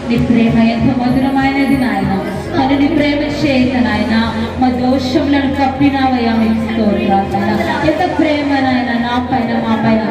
నీ ప్రేమ ఎంత మధురమైనది నాయన. మరి నీ ప్రేమ చేత నాయన మా దోషములను కప్పినావయ్యా. మీకు స్తోత్రాలు. ఎంత ప్రేమ నాయన నా పైన మా పైన.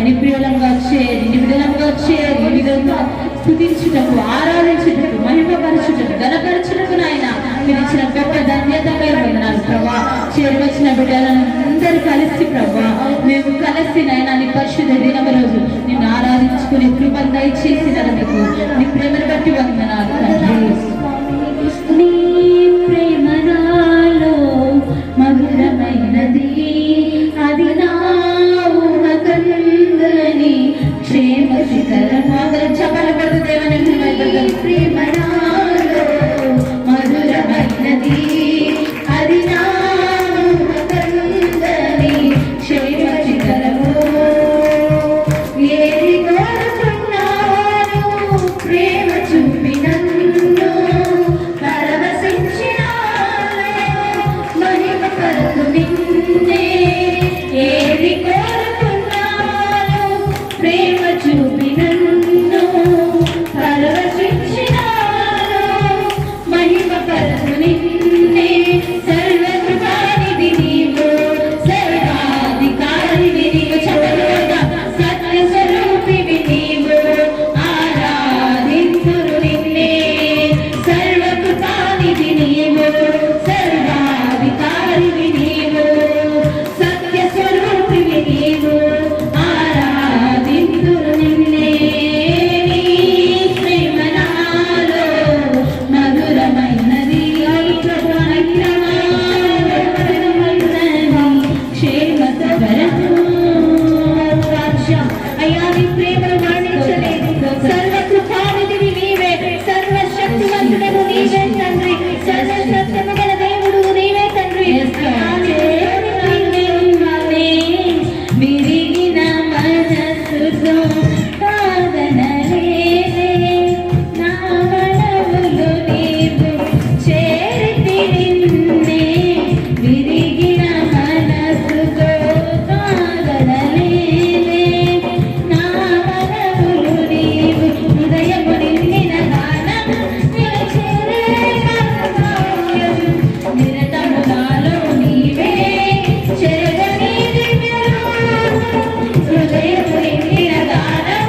నిప్రియులంగా చేరి నివిధంగా చేరి ఈ విధంగా స్తుతించుటకు, ఆరాధించుటకు, మహిమపరచుటకు, ఘనపరచుటకు నాయన మీరు ఇచ్చిన గొప్ప ధన్యతపై వందనాలు ప్రభా. చేరి వచ్చిన బిడ్డలను అందరూ కలిసి ప్రభా మేము కలిసి నాయన నీ పరిశుద్ధ దినమ రోజు నిన్ను ఆరాధించుకుని కృపను దయచేసినందుకు నీ ప్రేమను బట్టి వందనాలు తండ్రి. నీ ప్రేమ నాలో మధురమైనది, అది నా ఊహకందని క్షేమశిఖరము. అందరం చప్పట్లు కొడుతూ దేవుని ప్రేమ నాలో మధురమైనది, అది నా ఊహకందని క్షేమశిఖరము. ఏది కోరుకున్నాను ప్రేమ చూపి నన్ను పరవశించినాను, మహిమ పరతు నిన్నే. ఏది కోరుకున్నాను ప్రేమ చూపి నన్ను పరవశించినాను, మహిమ పరతు నిన్నే. సర్వకృపానిధి నీవు, సర్వాధికారివి నీవు, చదవగా సత్య స్వరూపివి నీవు, ఆరాధింతురు నిన్నే. సర్వకృపానిధి నీవు, సర్వాధికారివి నీవు, సత్య స్వరూపివి నీవు, ఆరాధింతురు నిన్నే. నీ ప్రేమ నాలో మధురమైనది, అయ్యా నీ ప్రేమను వర్ణించలేదు. సర్వకృపానిధివి నీవే, సర్వశక్తివంతుడవు నీవే తండ్రి, సర్వసత్యము గల దేవుడు నీవే తండ్రి. విరిగిన మనసుతో కాదనలేదే, నా మనవులు నీవు చేరితి నిన్నే. విరిగిన మనసుతో కాదనలేదే, నా మనవులు నీవు హృదయము నిండిన గానం నిలచేరే కర్తవ్యం. నిరతము నాలో నీవే చెరగని దివ్యరూపం, హృదయము నిండిన గానం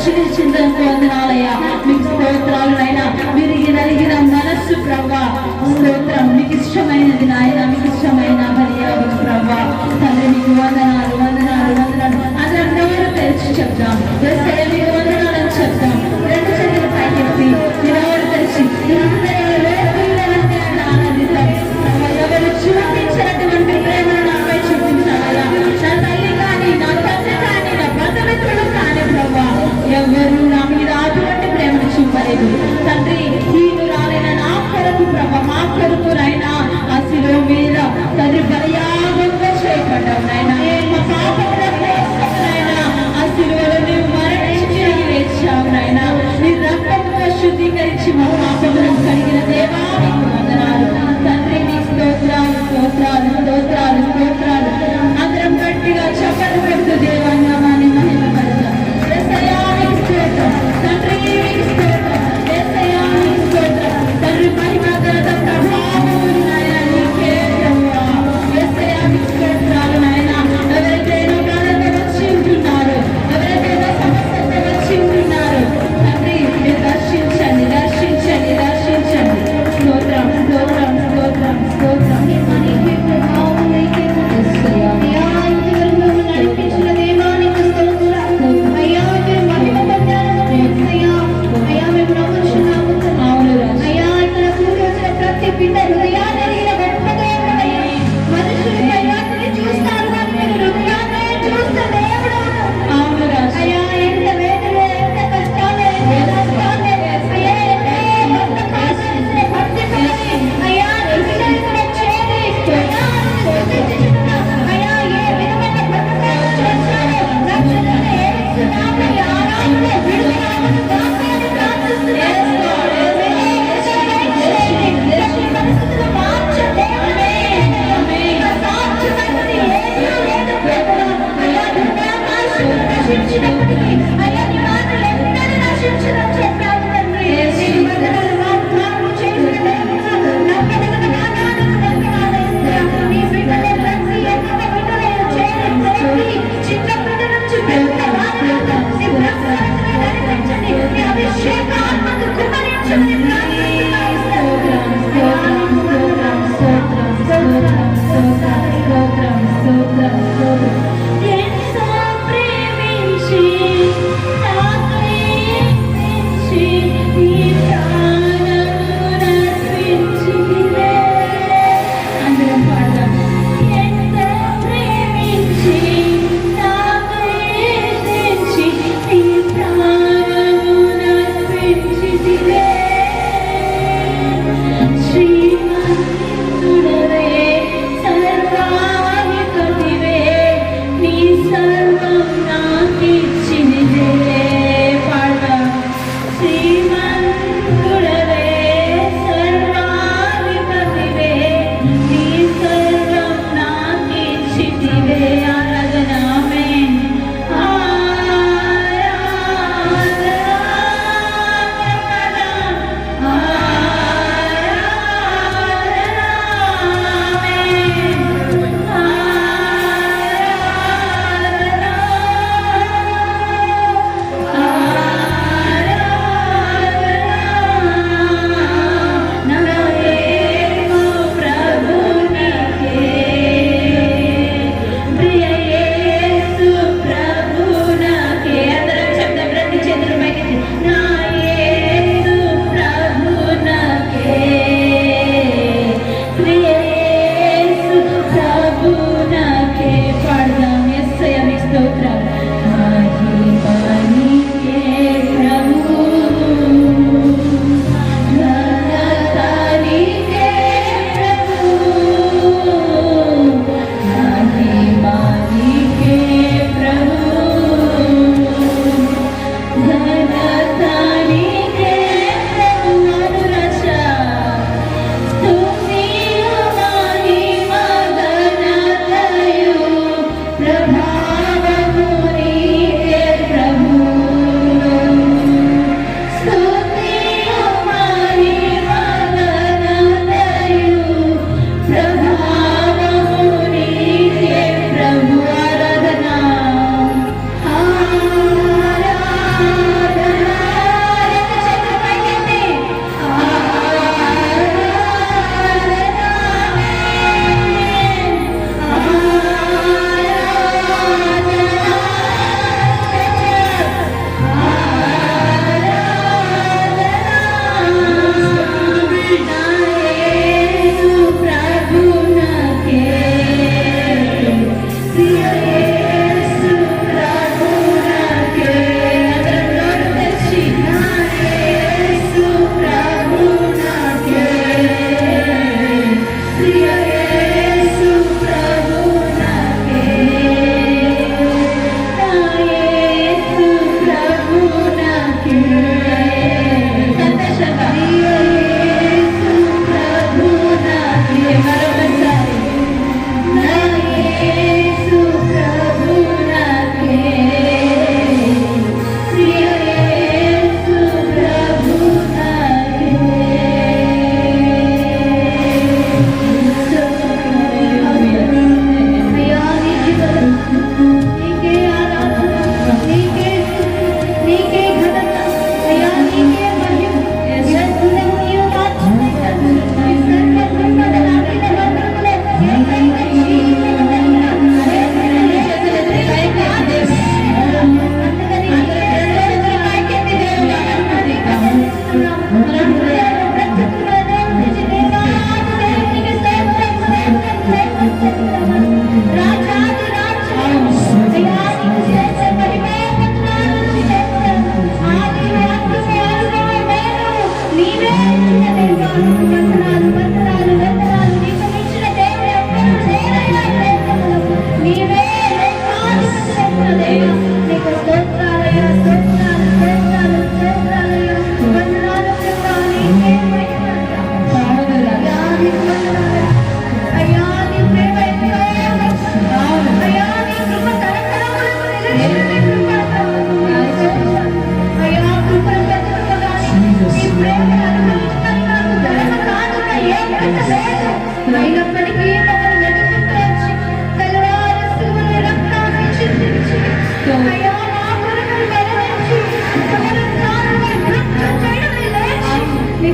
రక్షించినందుకు వందనాలయ్యా. మీకు స్తోత్రాలు నాయన. విరిగి నలిగిన మనస్సు ప్రభా స్తోత్రం. మీకు ఇష్టమైనది నాయన, మీకు ఇష్టమైన బలియాగం ప్రభా. తండ్రి మీకు వందనాలు వందనాలు వందనాలు. అందరం నోరు తెరిచి చెప్తాం. యేసయ్య మీకు వందనాలు అని చెప్తాం. రెండు చేతులు పైకెత్తి నోరు తెరిచి ఆనందిద్దాం. ఎవరు చూపించినటువంటి ప్రేమను నాపై చూపించాలయ్యా. నా తల్లి కానీ, నా తండ్రి కానీ, నా బంధుమిత్రులు కానీ ప్రభా ఎవరు నా మీద అటువంటి ప్రేమను చూపలేదు తండ్రి. హీనురాలైన నా కొరకు ప్రభా, మా కొరకు నాయనా ఆ శిలువ మీద తండ్రి బలియాగంగా చేయబడ్డావు నాయనా. మా పాపముల కోసం నాయనా ఆ శిలువలో నీవు మరణించి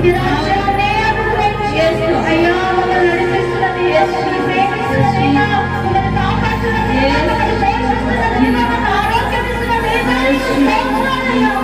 నిరాశనే అనుగ్రహించి అయ్యా మమ్మల్ని నడిపిస్తున్నది, మమ్మల్ని ప్రేమిస్తున్నదయ్యా, మమ్మల్ని కాపాడుతున్నది, మమ్మల్ని పోషిస్తున్నది, మమ్మల్ని ఆరోగ్యం ఇస్తున్నది, స్తోత్రాలయ్యా.